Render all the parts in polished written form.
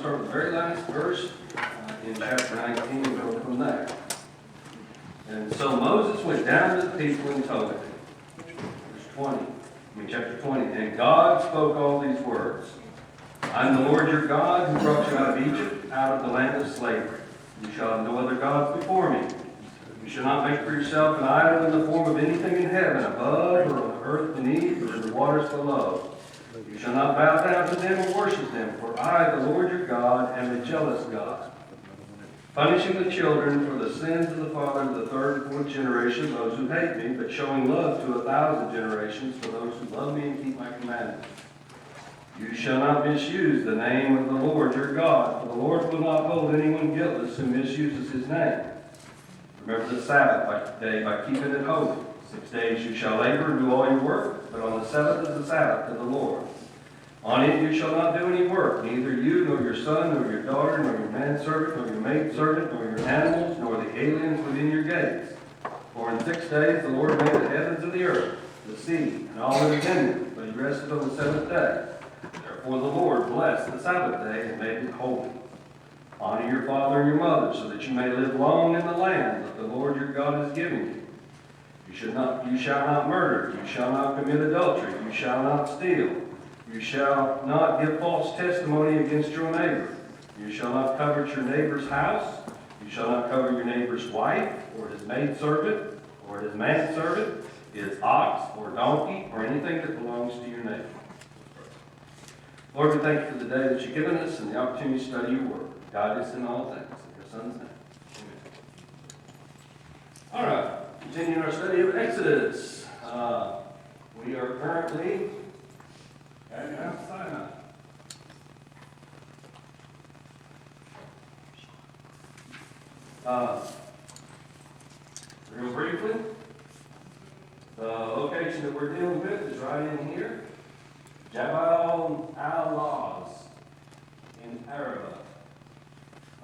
start with the very last verse in chapter 19 and go from there. And so Moses went down to the people and told them, chapter 20, and God spoke all these words. I'm the Lord your God who brought you out of Egypt, out of the land of slavery. You shall have no other gods before me. You shall not make for yourself an idol in the form of anything in heaven above, or on the earth beneath, or in the waters below. You shall not bow down to them or worship them, for I, the Lord your God, am a jealous God, punishing the children for the sins of the father to the third and fourth generation, those who hate me, but showing love to 1,000 generations for those who love me and keep my commandments. You shall not misuse the name of the Lord your God, for the Lord will not hold anyone guiltless who misuses his name. Remember the Sabbath day by keeping it holy. 6 days you shall labor and do all your work, but on the seventh is the Sabbath of the Lord. On it you shall not do any work, neither you, nor your son, nor your daughter, nor your manservant, nor your maidservant, nor your animals, nor the aliens within your gates. For in 6 days the Lord made the heavens and the earth, the sea, and all that is in them, but he rested on the seventh day. Therefore the Lord blessed the Sabbath day and made it holy. Honor your father and your mother, so that you may live long in the land that the Lord your God is giving you. You shall not murder, you shall not commit adultery, you shall not steal. You shall not give false testimony against your neighbor. You shall not covet your neighbor's house. You shall not covet your neighbor's wife, or his maidservant, or his manservant, his ox, or donkey, or anything that belongs to your neighbor. Lord, we thank you for the day that you've given us and the opportunity to study your word. Guide us in all things. In your Son's name. Amen. All right. Continuing our study of Exodus. We are currently at Mount Sinai. Real briefly, the location that we're dealing with is right in here. Jabal al-Laz in Arabah.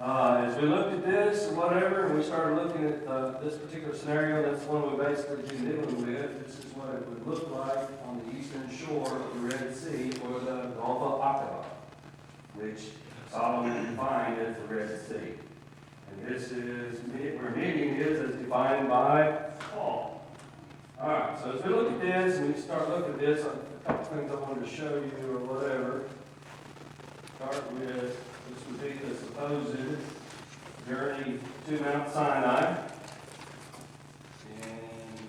As we looked at this or whatever, and we started looking at this particular scenario, that's one we basically been dealing with. This is what it would look like on the eastern shore of the Red Sea, or the Gulf of Aqaba, which Solomon defined as the Red Sea. And this is where meeting is as defined by Paul. All right, so as we look at this, and we start looking at this, a couple things I wanted to show you or whatever. Start with, this would be the supposed journey to Mount Sinai. And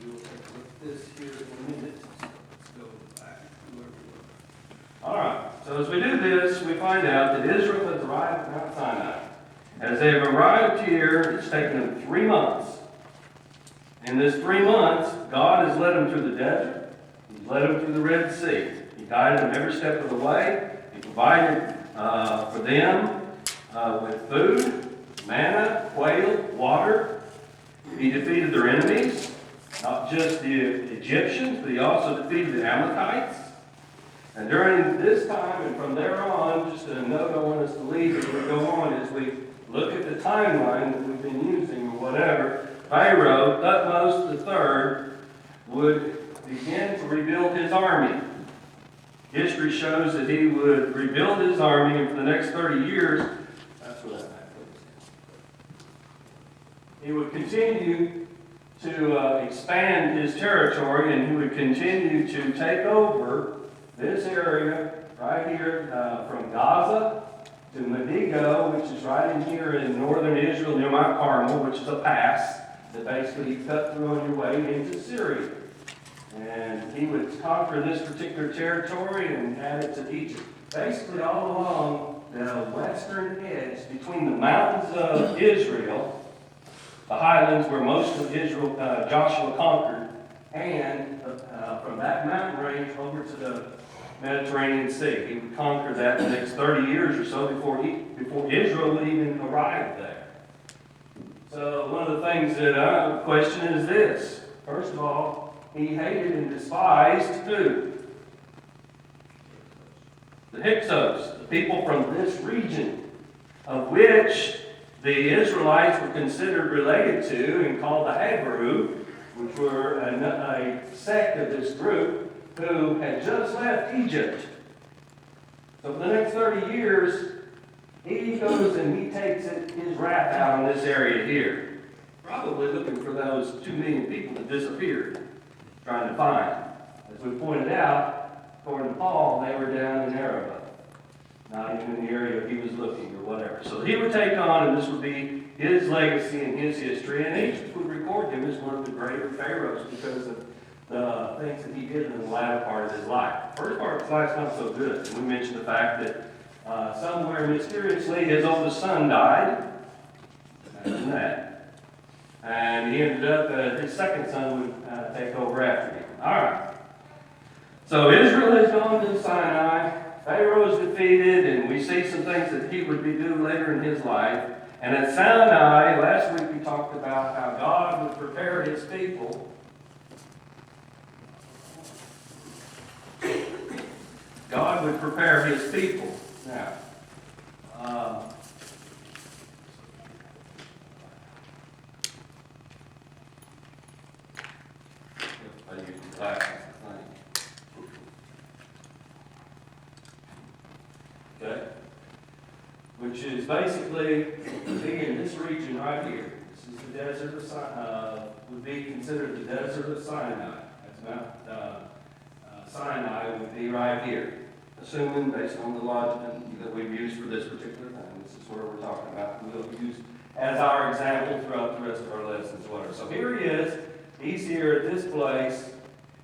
we'll take a look at this here in a minute. Let's go back to where we were. All right, so as we do this, we find out that Israel has arrived at Mount Sinai. As they have arrived here, it's taken them 3 months. In this 3 months, God has led them through the desert. He's led them through the Red Sea. He guided them every step of the way. He provided for them with food, manna, quail, water. He defeated their enemies, not just the Egyptians, but he also defeated the Amalekites. And during this time and from there on, just a note I want us to leave as we go on, as we look at the timeline that we've been using or whatever, Pharaoh, Thutmose III, would begin to rebuild his army. History shows that he would rebuild his army, and for the next 30 years, that's what that map is. He would continue to expand his territory, and he would continue to take over this area right here from Gaza to Medigo, which is right in here in northern Israel near Mount Carmel, which is a pass that basically you cut through on your way into Syria. And he would conquer this particular territory and add it to Egypt. Basically all along the western edge between the mountains of Israel, the highlands where most of Israel, Joshua conquered, and from that mountain range over to the Mediterranean Sea. He would conquer that in the next 30 years or so before Israel would even arrive there. So one of the things that I question is this. First of all, he hated and despised who? The Hyksos, the people from this region, of which the Israelites were considered related to and called the Hebrew, which were a sect of this group who had just left Egypt. So for the next 30 years, he goes and he takes his wrath out on this area here. Probably looking for those 2 million people that disappeared, trying to find. As we pointed out, according to Paul, they were down in Arabah, not even in the area he was looking or whatever. So he would take on, and this would be his legacy and his history, and Egypt would record him as one of the greater pharaohs because of the things that he did in the latter part of his life. The first part of his life is not so good. And we mentioned the fact that somewhere mysteriously his oldest son died. Imagine that. And he ended up, his second son would take over after him. All right. So Israel has gone to Sinai. Pharaoh is defeated, and we see some things that he would be doing later in his life. And at Sinai, last week we talked about how God would prepare his people. God would prepare his people. Now, I use the glasses, I think. Okay? Which is basically in this region right here. This is the desert of Sinai, would be considered the desert of Sinai. That's Mount Sinai would be right here. Assuming, based on the logic that we've used for this particular thing, this is where we're talking about. We'll use as our example throughout the rest of our lessons. Whatever. So here he is. He's here at this place,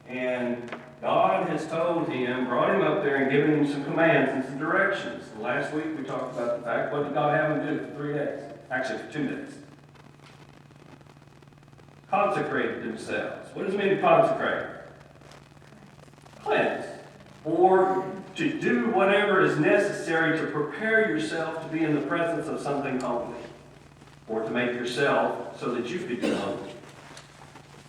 and God has told him, brought him up there and given him some commands and some directions. And last week we talked about the fact, what did God have him do for 3 days? Actually, for 2 days. Consecrated themselves. What does it mean to consecrate? Cleanse. Or to do whatever is necessary to prepare yourself to be in the presence of something holy. Or to make yourself so that you could be holy.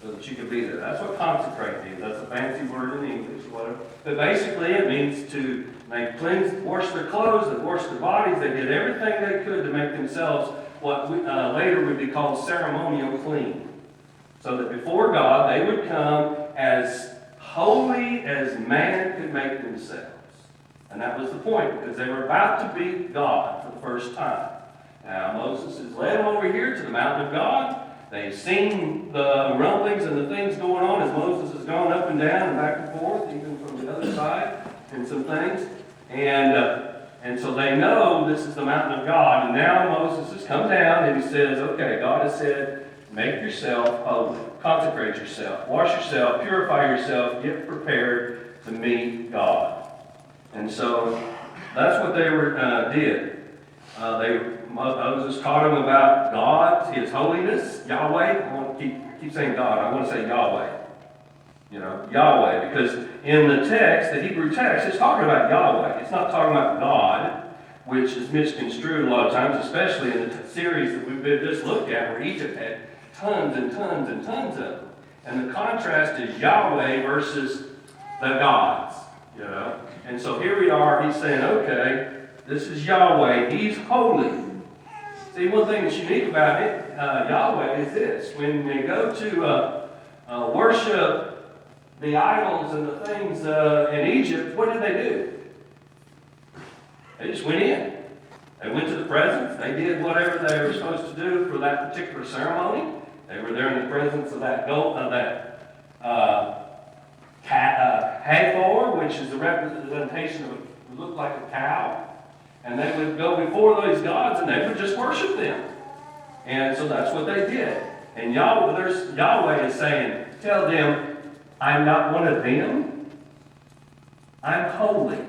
So that you could be there. That's what consecrate means. That's a fancy word in English or whatever. But basically it means to make cleanse, wash their clothes, they wash their bodies, they did everything they could to make themselves what later would be called ceremonial clean. So that before God they would come as holy as man could make themselves. And that was the point, because they were about to be God for the first time. Now Moses has led them over here to the mountain of God. They've seen the rumblings and the things going on as Moses has gone up and down and back and forth, even from the other side, and some things. And so they know this is the mountain of God. And now Moses has come down and he says, okay, God has said, make yourself holy. Consecrate yourself. Wash yourself. Purify yourself. Get prepared to meet God. And so that's what they did. Moses taught them about God, his holiness, Yahweh. I want to keep saying God. I want to say Yahweh. Yahweh. Because in the text, the Hebrew text, it's talking about Yahweh. It's not talking about God, which is misconstrued a lot of times, especially in the series that we've just looked at, where Egypt had tons and tons and tons of them. And the contrast is Yahweh versus the gods, And so here we are, he's saying, okay, this is Yahweh, he's holy. See, one thing that's unique about it, Yahweh, is this. When they go to worship the idols and the things in Egypt, what did they do? They just went in. They went to the presence. They did whatever they were supposed to do for that particular ceremony. They were there in the presence of that goat, Hathor, which is the representation of what looked like a cow. And they would go before those gods and they would just worship them. And so that's what they did. And Yahweh is saying, tell them, I'm not one of them. I'm holy.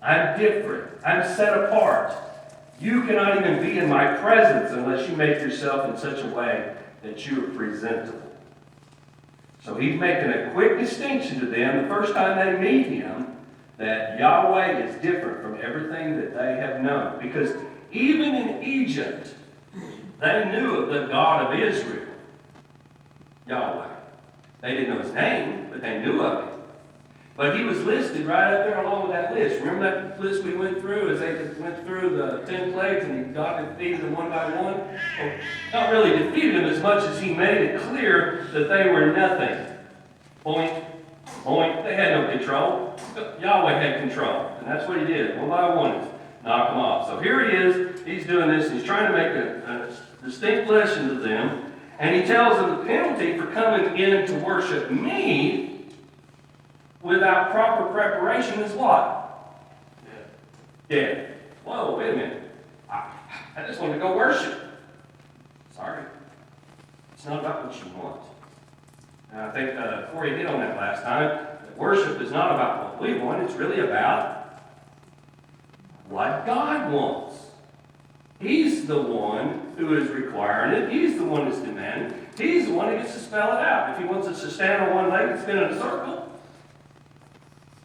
I'm different. I'm set apart. You cannot even be in my presence unless you make yourself in such a way that you are presentable. So he's making a quick distinction to them the first time they meet him, that Yahweh is different from everything that they have known. Because even in Egypt, they knew of the God of Israel, Yahweh. They didn't know his name, but they knew of him. But he was listed right up there along with that list. Remember that list we went through as they went through the 10 plagues and God defeated them one by one? Well, not really defeated them as much as he made it clear that they were nothing. Point. They had no control. Yahweh had control. And that's what he did, one by one. knock them off. So here he is, he's doing this, and he's trying to make a distinct lesson to them, and he tells them the penalty for coming in to worship me without proper preparation is what? Death. Whoa, wait a minute. I just want to go worship. Sorry. It's not about what you want. And I think Corey hit on that last time. That worship is not about what we want. It's really about what God wants. He's the one who is requiring it. He's the one who's demanding. He's the one who gets to spell it out. If he wants us to stand on one leg and spin in a circle,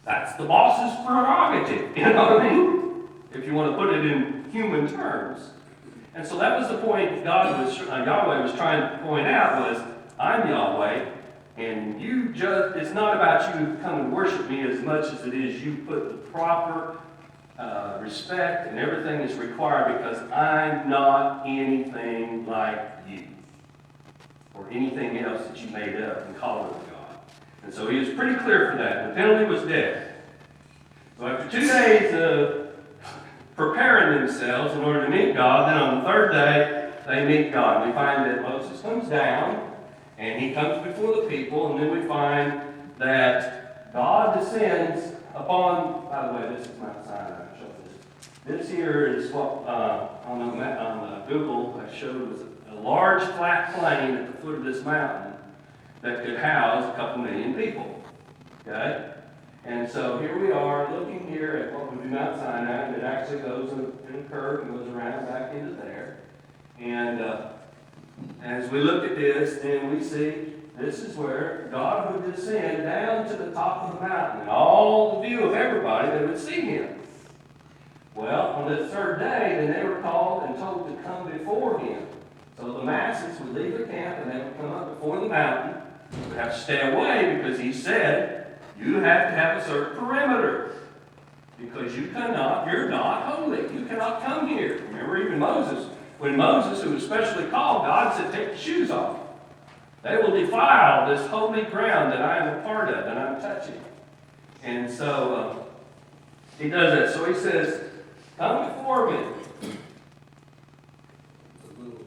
that's the boss's prerogative. You know what I mean? If you want to put it in human terms. And so that was the point Yahweh was trying to point out was, I'm Yahweh, and it's not about you coming to worship me as much as it is you put the proper respect and everything is required, because I'm not anything like you or anything else that you made up and called it God. And so he was pretty clear for that. The penalty was death. So after 2 days of preparing themselves in order to meet God, then on the third day they meet God. We find that Moses comes down and he comes before the people, and then we find that God descends upon, by the way, this is Mount Sinai. This here is what on Google I showed was a large flat plain at the foot of this mountain that could house a couple million people. Okay? And so here we are looking here at what would be Mount Sinai, and it actually goes in a curve and goes around back into there. And as we look at this, then we see this is where God would descend down to the top of the mountain, and all the view of everybody that would see him. Well, on the third day, then they were called and told to come before him. So the masses would leave the camp and they would come up before the mountain. They would have to stay away because he said, you have to have a certain perimeter. Because you're not holy. You cannot come here. Remember even Moses. When Moses, who was specially called, God said, take your shoes off. They will defile this holy ground that I am a part of and I'm touching. And so he does that. So he says, come before me. It's a little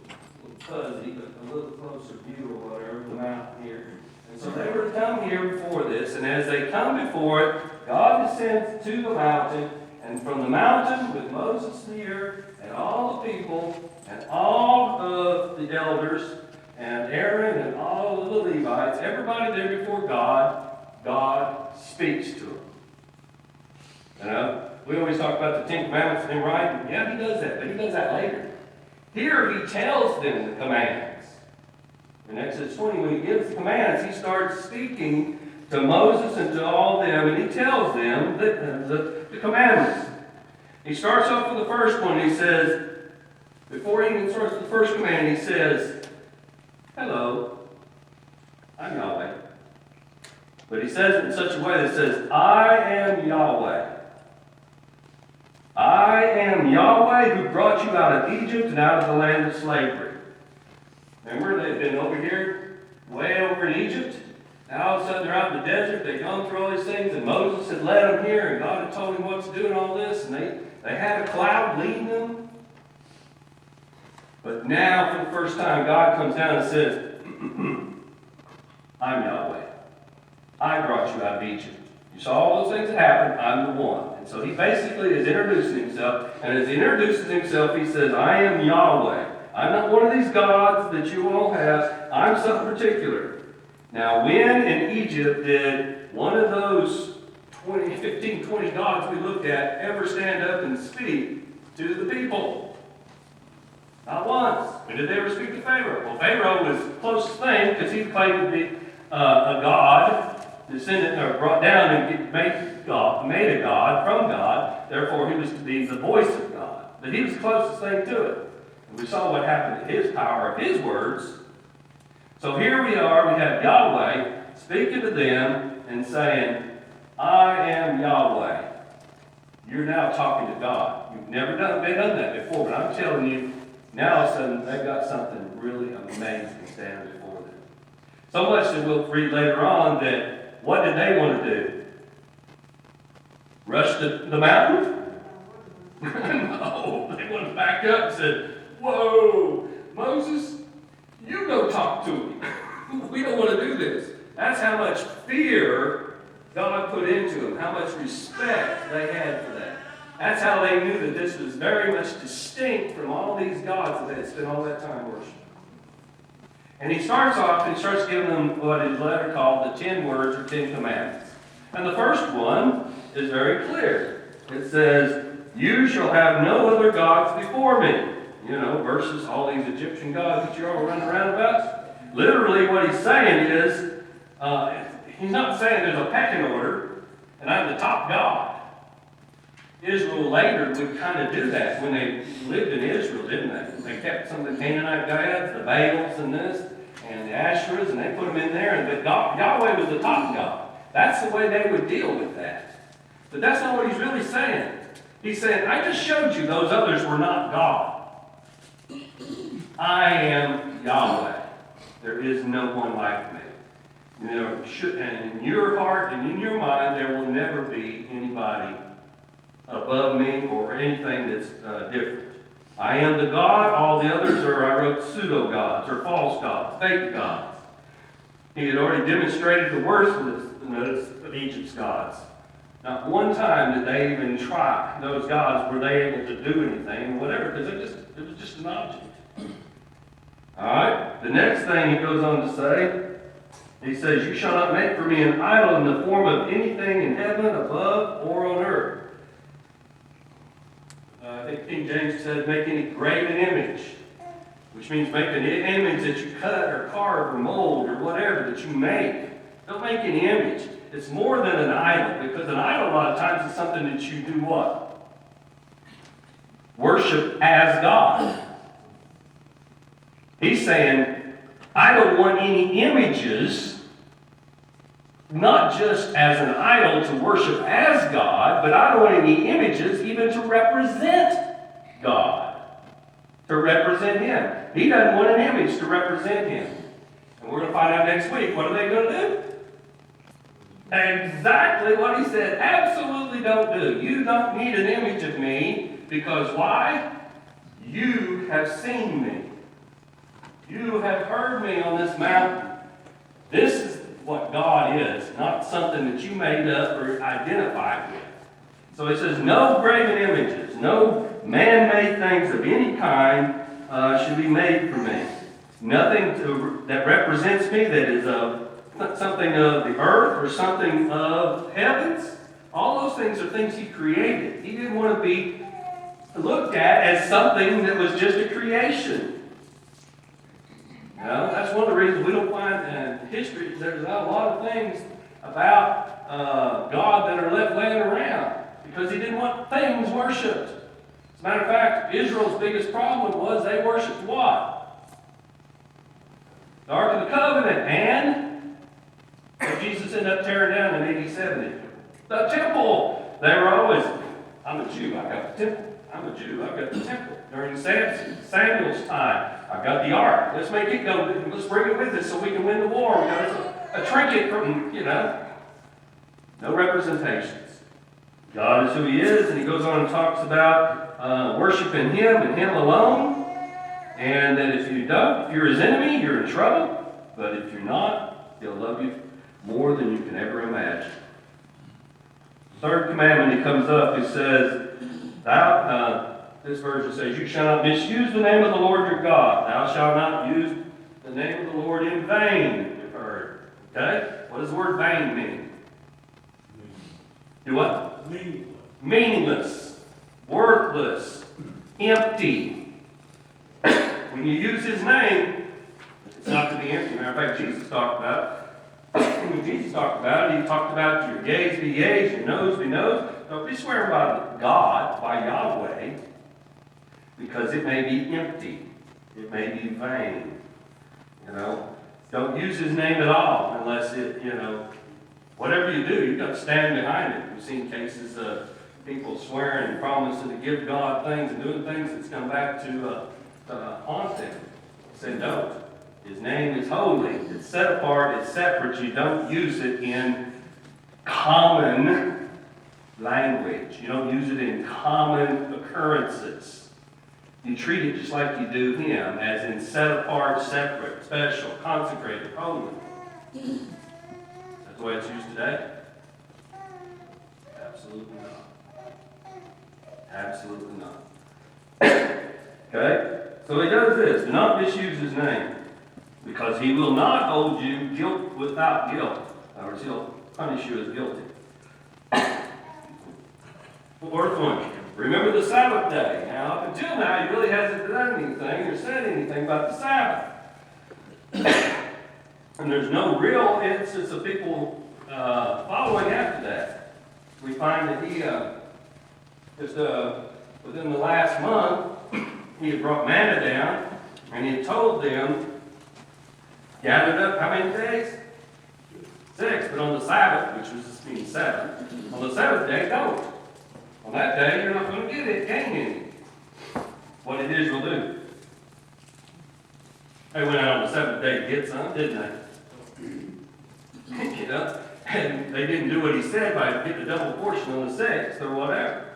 fuzzy, but a little closer view or whatever, the mountain here. And so they were to come here before this, and as they come before it, God descends to the mountain, and from the mountain with Moses here, and all the people, and all of the elders, and Aaron, and all of the Levites, everybody there before God, God speaks to them. You know? We always talk about the Ten Commandments and him writing. Yeah, he does that, but he does that later. Here he tells them the commands. In Exodus 20, when he gives the commands, he starts speaking to Moses and to all them, and he tells them the commandments. He starts off with the first one. He says, before he even starts with the first command, he says, hello, I'm Yahweh. But he says it in such a way that says, I am Yahweh. I am Yahweh who brought you out of Egypt and out of the land of slavery. Remember, they've been over here, way over in Egypt. Now all of a sudden they're out in the desert. They've gone through all these things, and Moses had led them here, and God had told him what to do and all this, and they had a cloud leading them. But now, for the first time, God comes down and says, I'm Yahweh. I brought you out of Egypt. You saw all those things that happened. I'm the one. And so he basically is introducing himself. And as he introduces himself, he says, I am Yahweh. I'm not one of these gods that you all have. I'm something particular. Now, when in Egypt did one of those 15, 20 gods we looked at ever stand up and speak to the people? Not once. When did they ever speak to Pharaoh? Well, Pharaoh was the closest thing because he claimed to be a god, descendant, or brought down and made a god from God. Therefore, he was to be the voice of God. But he was the closest thing to it. And we saw what happened to his power of his words. So here we are, we have Yahweh speaking to them and saying, I am Yahweh. You're now talking to God. You've never done that before, but I'm telling you, now all of a sudden they've got something really amazing standing before them. So much that we'll read later on that what did they want to do? Rush the mountain? No, they went back up and said, whoa, Moses, you go talk to him. We don't want to do this. That's how much fear God put into them, how much respect they had for that. That's how they knew that this was very much distinct from all these gods that they had spent all that time worshiping. And he starts off and he starts giving them what his letter called the 10 words or 10 commandments. And the first one is very clear. It says, you shall have no other gods before me. You know, versus all these Egyptian gods that you're all running around about. Literally what he's saying is, he's not saying there's a pecking order and I'm the top god. Israel later would kind of do that when they lived in Israel, didn't they? They kept some of the Canaanite gods, the Baals and this, and the Asherahs, and they put them in there, and Yahweh was the top god. That's the way they would deal with that. But that's not what he's really saying. He's saying, I just showed you those others were not God. I am Yahweh. There is no one like me. You know, and in your heart and in your mind, there will never be anybody above me or anything that's different. I am the God. All the others are, I wrote, pseudo-gods or false gods, fake gods. He had already demonstrated the worthlessness of Egypt's gods. Not one time did they even try. Those gods, were they able to do anything, whatever, because it was just an object. All right. The next thing he goes on to say, he says, you shall not make for me an idol in the form of anything in heaven, above, or on earth. I think King James said, make any graven image, which means make an image that you cut or carve or mold or whatever that you make. Don't make any image. It's more than an idol, because an idol a lot of times is something that you do what? Worship as God. He's saying, I don't want any images, not just as an idol to worship as God, but I don't want any images even to represent God, to represent Him. He doesn't want an image to represent Him. And we're going to find out next week, what are they going to do? Exactly what he said. Absolutely don't do. You don't need an image of me, because why? You have seen me. You have heard me on this mountain. This is what God is, not something that you made up or identified with. So he says, no graven images, no man-made things of any kind should be made for me. Nothing that represents me that is something of the earth or something of heavens. All those things are things he created. He didn't want to be looked at as something that was just a creation. You know, that's one of the reasons we don't find in history, there's not a lot of things about God that are left laying around, because he didn't want things worshipped. As a matter of fact, Israel's biggest problem was they worshipped what? The Ark of the Covenant, and what Jesus ended up tearing down in AD 70. The temple. They were always, I'm a Jew, I've got the temple. I'm a Jew, I've got the temple. During Samuel's time, I've got the ark. Let's make it go. Let's bring it with us so we can win the war. We got a trinket from, no representations. God is who he is, and he goes on and talks about worshiping him and him alone. And that if you're his enemy, you're in trouble. But if you're not, he'll love you more than you can ever imagine. Third commandment, he comes up, he says, this version says, you shall not misuse the name of the Lord your God. Thou shalt not use the name of the Lord in vain, you've heard. Okay? What does the word vain mean? Do what? Meaningless. Meaningless. Worthless. Empty. When you use his name, it's not to be empty. Matter of fact, Jesus talked about it. When Jesus talked about it, he talked about your gaze be gaze, your nose be nose. Don't be swearing by God, by Yahweh, because it may be empty. It may be vain. Don't use his name at all unless it, whatever you do, you've got to stand behind it. We've seen cases of people swearing and promising to give God things and doing things that's come back to haunt them. Say don't. His name is holy. It's set apart. It's separate. You don't use it in common language. You don't use it in common occurrences. You treat it just like you do him, as in set apart, separate, special, consecrated, holy. That's the way it's used today? Absolutely not. Absolutely not. Okay? So he does this. Do not misuse his name, because he will not hold you guilt without guilt. In other words, he'll punish you as guilty. Fourth one, remember the Sabbath day. Now, up until now, he really hasn't done anything or said anything about the Sabbath. And there's no real instance of people following after that. We find that he, just within the last month, he had brought manna down, and he had told them, gathered up how many days? 6, but on the Sabbath, which was just means 7, on the 7th day, don't. On that day, you're not going to gain any. What did Israel do? They went out on the 7th day to get some, didn't they? You know? And they didn't do what he said by getting a double portion on the 6th or whatever.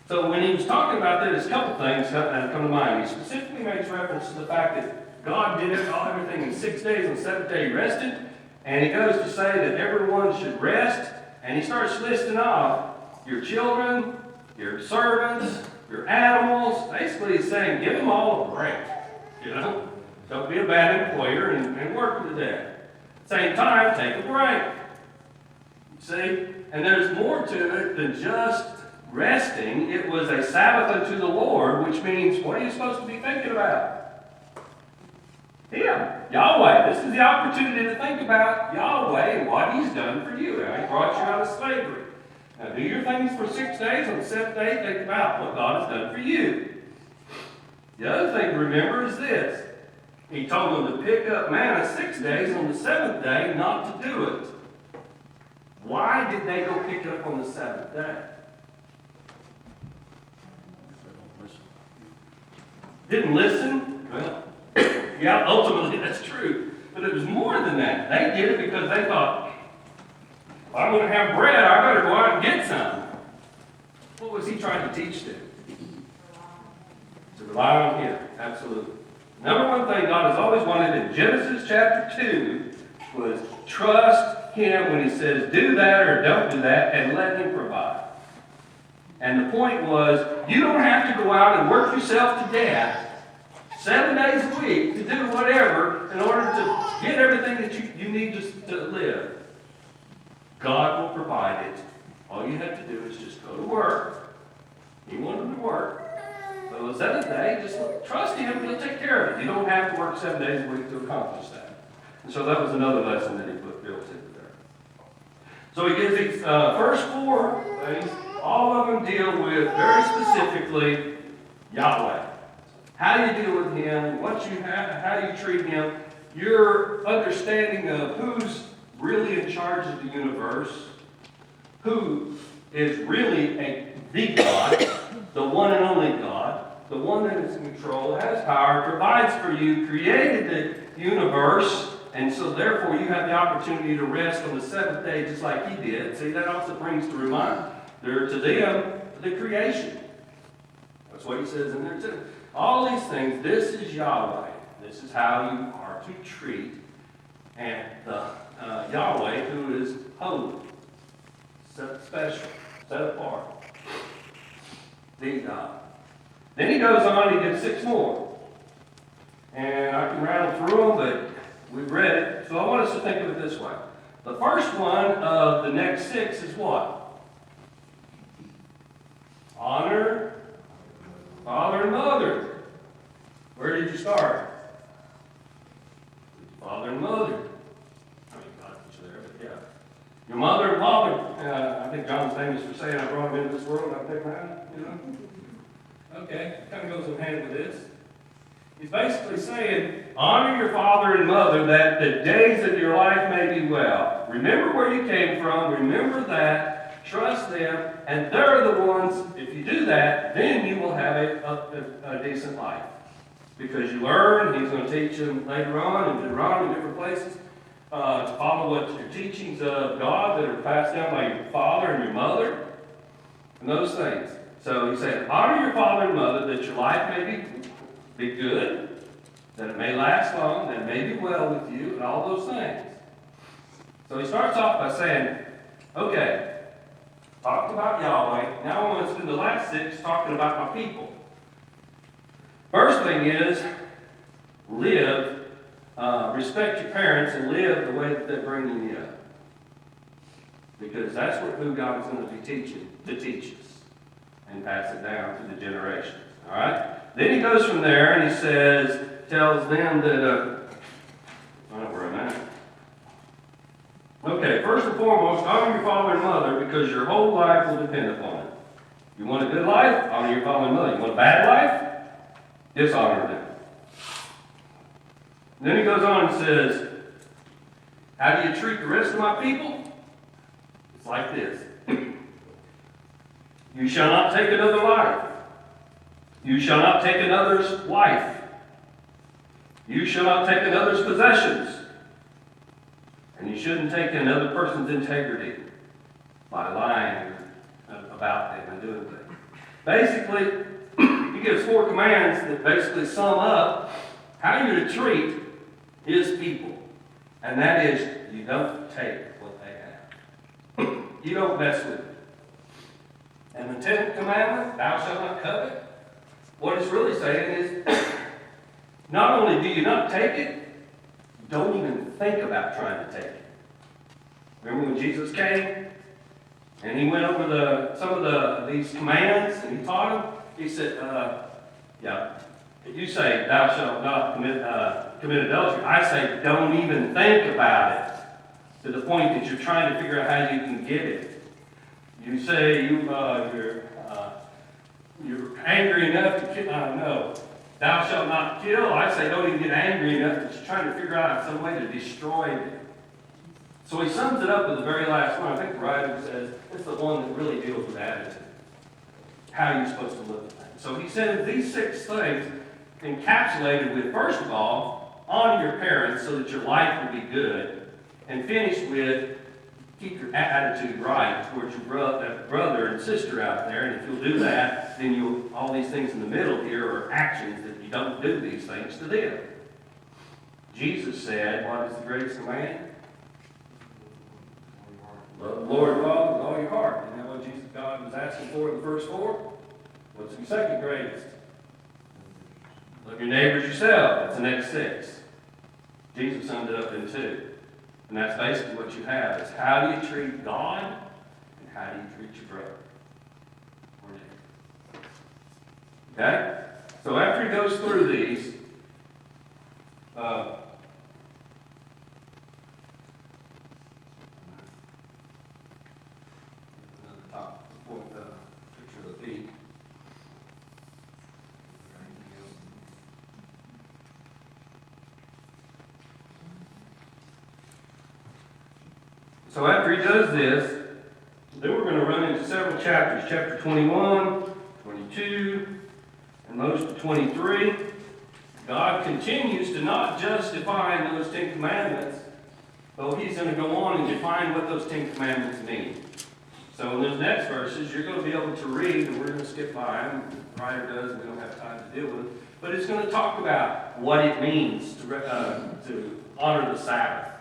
So when he was talking about this, a couple things come to mind. He specifically makes reference to the fact that God did everything in 6 days, on the 7th day he rested. And he goes to say that everyone should rest. And he starts listing off your children, your servants, your animals. Basically he's saying, give them all a break. You know? Don't be a bad employer and work to death. Same time, take a break. See? And there's more to it than just resting. It was a Sabbath unto the Lord, which means, what are you supposed to be thinking about? Him. Yahweh. This is the opportunity to think about Yahweh and what he's done for you. How he brought you out of slavery. Now do your things for 6 days. On the 7th day, think about what God has done for you. The other thing to remember is this. He told them to pick up manna 6 days, on the 7th day not to do it. Why did they go pick it up on the 7th day? Didn't listen? Well, yeah, ultimately that's true. But it was more than that. They did it because they thought, if I'm going to have bread, I better go out and get some. What was he trying to teach them? To rely on him. Absolutely. Number one thing God has always wanted in Genesis chapter 2 was trust him when he says do that or don't do that, and let him provide. And the point was, you don't have to go out and work yourself to death 7 days a week to do whatever in order to get everything that you need to live. God will provide it. All you have to do is just go to work. He wanted to work. So the 7th day, just trust him, he'll take care of it. You don't have to work 7 days a week to accomplish that. And so that was another lesson that he built into there. So he gives these first 4 things. All of them deal with, very specifically, Yahweh. How you deal with him, what you have, how you treat him, your understanding of who's really in charge of the universe, who is really the God, the one and only God, the one that is in control, has power, provides for you, created the universe, and so therefore you have the opportunity to rest on the 7th day just like he did. See, that also brings to reminder to them the creation. That's what he says in there too. All these things, this is Yahweh. This is how you are to treat and the Yahweh who is holy, set special, set apart. The God. Then he goes on, he gives 6 more. And I can rattle through them, but we've read it. So I want us to think of it this way. The first one of the next 6 is what? Honor father and mother. Where did you start? Father and mother. I mean, God put you there, but yeah. Your mother and father. I think John's famous for saying, I brought him into this world, I take him out, you know? Okay, kind of goes in hand with this. He's basically saying, honor your father and mother that the days of your life may be well. Remember where you came from, remember that, trust them, and they're the ones, if you do that, then you will have a decent life. Because you learn, he's going to teach them later on in Deuteronomy, different places, to follow what your teachings of God that are passed down by your father and your mother. and those things. So he said, honor your father and mother, that your life may be good, that it may last long, that it may be well with you, and all those things. So he starts off by saying, okay, talked about Yahweh. Now I want to spend the last 6 talking about my people. First thing is, live, respect your parents and live the way that they're bringing you up. Because that's who God is going to be teaching, to teach us and pass it down to the generations. All right? Then he goes from there and he says, tells them that, I don't know where I'm at. Okay, first and foremost, honor your father and mother because your whole life will depend upon it. You want a good life? Honor your father and mother. You want a bad life? Dishonor them. Then he goes on and says, how do you treat the rest of my people? It's like this. You shall not take another life. You shall not take another's wife. You shall not take another's possessions. And you shouldn't take another person's integrity by lying about them and doing things. Basically, he gives 4 commands that basically sum up how you're to treat his people. And that is, you don't take what they have. You don't mess with it. And the 10th commandment, thou shalt not covet, what it's really saying is, not only do you not take it, don't even think about trying to take it. Remember when Jesus came and he went over some of these commands and he taught them? He said, you say thou shalt not commit adultery. I say don't even think about it to the point that you're trying to figure out how you can get it. You say you're angry enough to kill. No. Thou shalt not kill. I say don't even get angry enough that you're trying to figure out some way to destroy them. So he sums it up with the very last one. I think the writer says it's the one that really deals with attitude. How you're supposed to live with things. So he said these 6 things encapsulated with, first of all, honor your parents so that your life will be good. And finished with, keep your attitude right towards your brother and sister out there. And if you'll do that, then all these things in the middle here are actions that you don't do these things to them. Jesus said, what is the greatest command? Love the Lord God with all your heart. You know what God was asking for in the first 4? What's the second greatest? Love your neighbors yourself. That's the next 6. Jesus summed it up in 2. And that's basically what you have, is how do you treat God and how do you treat your brother or neighbor. Okay? So after he goes through these, picture of the peak. So after he does this, then we're going to run into several chapters. Chapter 21, 22, and most of 23. God continues to not just define those 10 commandments, but he's going to go on and define what those 10 commandments mean. So in those next verses, you're going to be able to read, and we're going to skip by them. The writer does, and we don't have time to deal with it. But it's going to talk about what it means to honor the Sabbath.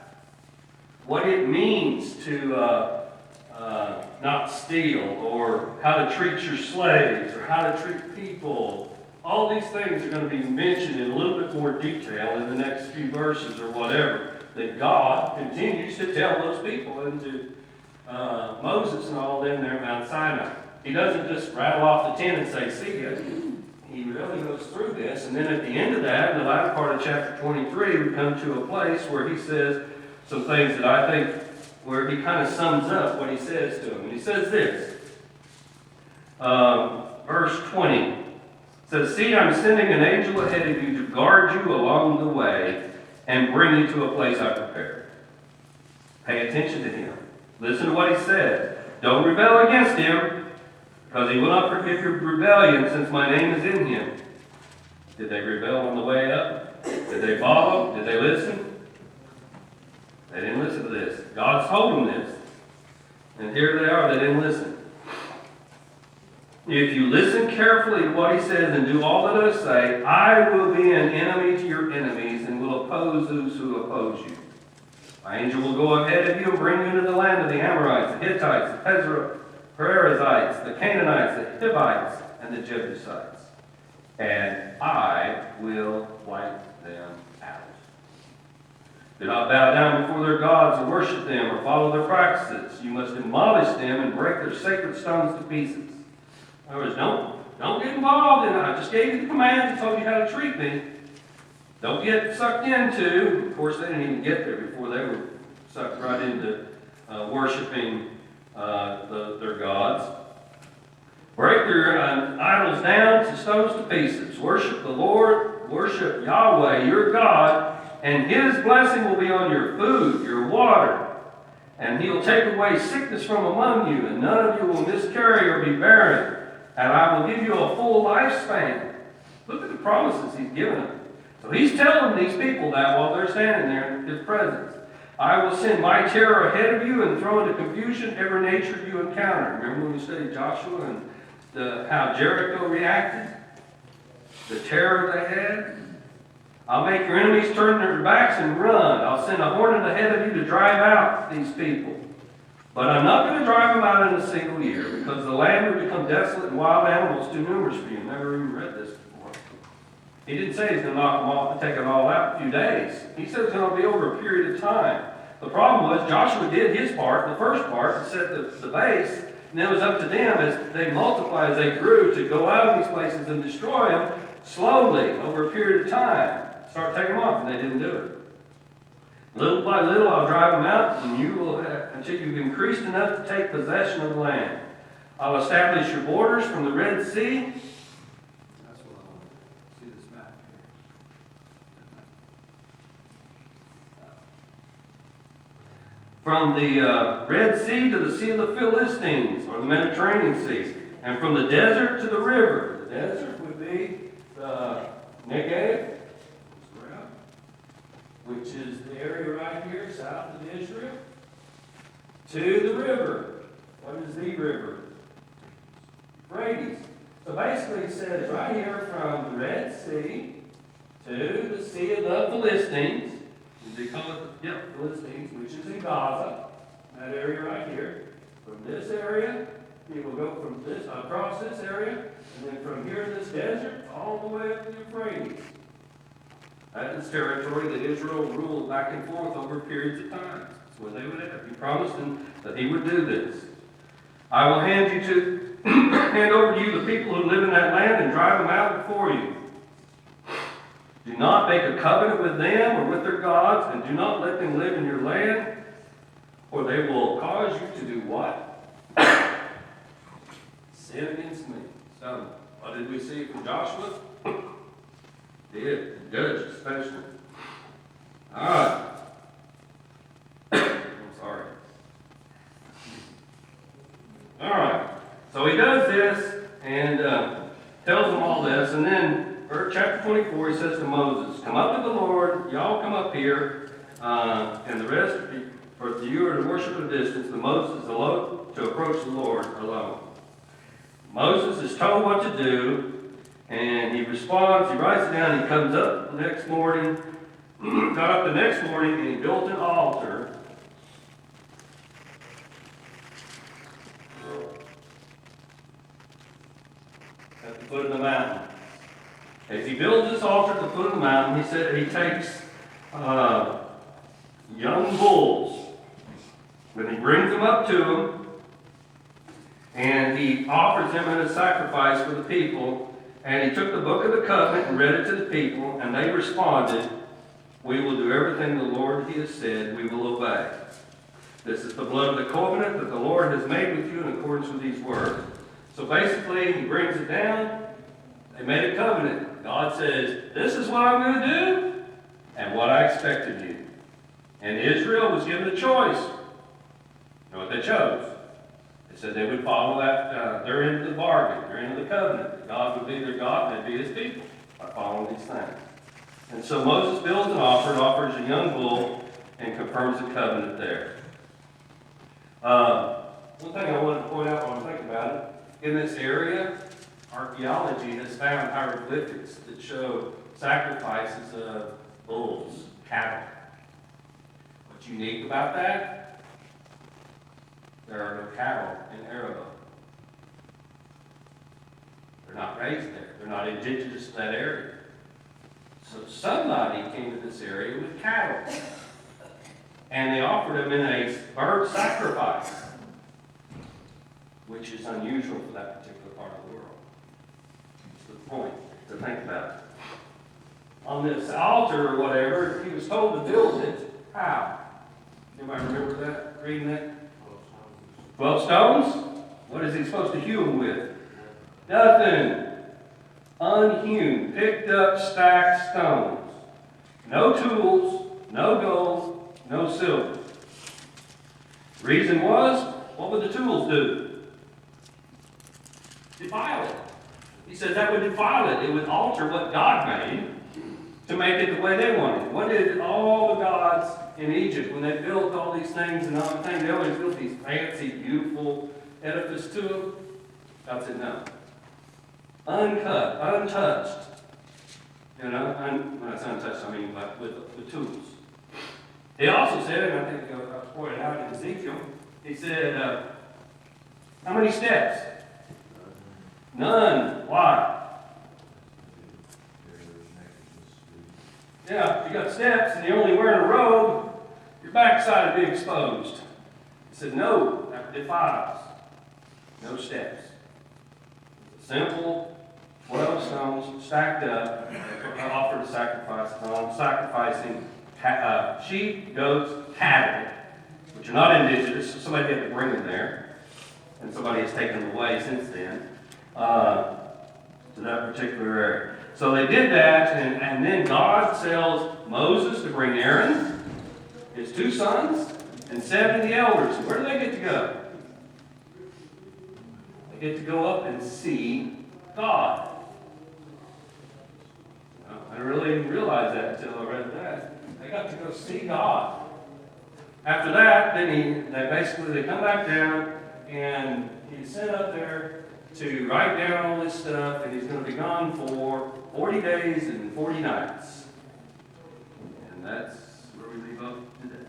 What it means to not steal, or how to treat your slaves, or how to treat people. All these things are going to be mentioned in a little bit more detail in the next few verses or whatever, that God continues to tell those people and to Moses and all them there at Mount Sinai. He doesn't just rattle off the 10 and say, see ya. He really goes through this, and then at the end of that, in the latter part of chapter 23, we come to a place where he says some things that I think, where he kind of sums up what he says to them. And he says this, verse 20, it says, see, I'm sending an angel ahead of you to guard you along the way and bring you to a place I prepared. Pay attention to him. Listen to what he says. Don't rebel against him, because he will not forgive your rebellion, since my name is in him. Did they rebel on the way up? Did they follow? Did they listen? They didn't listen to this. God's told them this. And here they are, they didn't listen. if you listen carefully to what he says and do all that I say, I will be an enemy to your enemies and will oppose those who oppose you. My angel will go ahead of you and bring you into the land of the Amorites, the Hittites, the Perizzites, the Canaanites, the Hivites, and the Jebusites. And I will wipe them out. Do not bow down before their gods or worship them or follow their practices. You must demolish them and break their sacred stones to pieces. In other words, don't get involved in it. I just gave you the commands and told you how to treat me. Don't get sucked into. Of course, they didn't even get there before they were sucked right into worshiping their gods. Break their idols down to stones to pieces. Worship the Lord. Worship Yahweh, your God, and His blessing will be on your food, your water. And He'll take away sickness from among you, and none of you will miscarry or be barren. And I will give you a full lifespan. Look at the promises He's given them. So He's telling these people that while they're standing there in His presence. I will send my terror ahead of you and throw into confusion every nature you encounter. Remember when we studied Joshua and how Jericho reacted? The terror they had? I'll make your enemies turn their backs and run. I'll send a hornet ahead of you to drive out these people. But I'm not going to drive them out in a single year, because the land would become desolate and wild animals too numerous for you. Never even read this before. He didn't say He's going to knock them off and take it all out in a few days. He said it's going to be over a period of time. The problem was Joshua did his part, the first part, to set the base, and then it was up to them as they multiplied, as they grew, to go out of these places and destroy them slowly over a period of time. Start taking them off, and they didn't do it. Little by little, I'll drive them out, and you will until you've increased enough to take possession of the land. I'll establish your borders from the Red Sea. That's what I want to see this map here. From the Red Sea to the Sea of the Philistines, or the Mediterranean Sea, and from the desert to the river. The desert would be the Negev, which is the area right here south of Israel, to the river. What is the river? Euphrates. So basically it says right here from the Red Sea to the Sea of the Philistines, they call it the Philistines, which is in Gaza, that area right here. From this area, you will go from this across this area, and then from here to this desert, all the way up to the Euphrates. That is territory that Israel ruled back and forth over periods of time. That's where they would have. He promised them that He would do this. I will hand over to you the people who live in that land and drive them out before you. Do not make a covenant with them or with their gods, and do not let them live in your land, or they will cause you to do what? Sin against me. So, what did we see from Joshua? Did, judge especially. All right. I'm sorry. All right. So he does this and tells them all this, and then chapter 24, he says to Moses, "Come up to the Lord. Y'all come up here, and the rest of you, for you are to worship at a distance. But Moses is alone to approach the Lord alone." Moses is told what to do. And he responds, he writes it down, he comes up the next morning, got up the next morning, and he built an altar. At the foot of the mountain. As he builds this altar at the foot of the mountain, he said he takes young bulls, and he brings them up to him, and he offers them as a sacrifice for the people. And he took the book of the covenant and read it to the people, and they responded, "We will do everything the Lord He has said, we will obey. This is the blood of the covenant that the Lord has made with you in accordance with these words." So basically, he brings it down. They made a covenant. God says, "This is what I'm going to do, and what I expect of you." And Israel was given a choice. You know what they chose? They said they would follow that, their end of the bargain, their end of the covenant. God would be their God, and they'd be His people by following these things. And so Moses builds an altar, offers a young bull, and confirms the covenant there. One thing I wanted to point out when I'm thinking about it, in this area, archaeology has found hieroglyphics that show sacrifices of bulls, cattle. What's unique about that? There are no cattle in Arabo. They're not raised there. They're not indigenous to that area. So somebody came to this area with cattle. And they offered them in a bird sacrifice, which is unusual for that particular part of the world. It's the point to think about. On this altar or whatever, he was told to build it. How? Anybody remember that? Reading that? 12 stones? What is he supposed to hew them with? Nothing. Unhewn, picked up, stacked stones. No tools, no gold, no silver. Reason was, what would the tools do? Defile it. He said that would defile it. It would alter what God made to make it the way they wanted. What did all the gods in Egypt, when they built all these things and all the things, they always built these fancy, beautiful edifices to them? God said no. Uncut, untouched. You know, when I say untouched, I mean like with tools. He also said, and I think I was pointed out in Ezekiel, he said, how many steps? None. Why? Yeah, if you got steps and you're only wearing a robe, your backside will be exposed. He said, no, that defiles. No steps. Simple 12 stones stacked up, offered a sacrifice on, sacrificing sheep, goats, cattle, which are not indigenous, so somebody had to bring them there, and somebody has taken them away since then to that particular area. So they did that, and then God tells Moses to bring Aaron, his 2 sons, and 70 elders. Where do they get to go? They get to go up and see God. I really didn't realize that until I read that. They got to go see God. After that, then they come back down, and he's sent up there to write down all this stuff, and he's going to be gone for 40 days and 40 nights. And that's where we leave up today.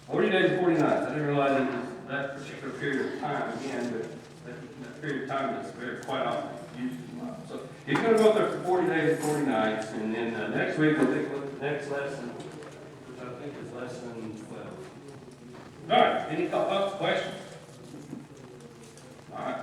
40 days and 40 nights. I didn't realize it was that particular period of time again, but that period of time is quite often used a lot. So he's going to go up there for 40 days and 40 nights, and then next week we'll take a look at the next lesson, which I think is lesson 12. All right, any thoughts, questions? All right.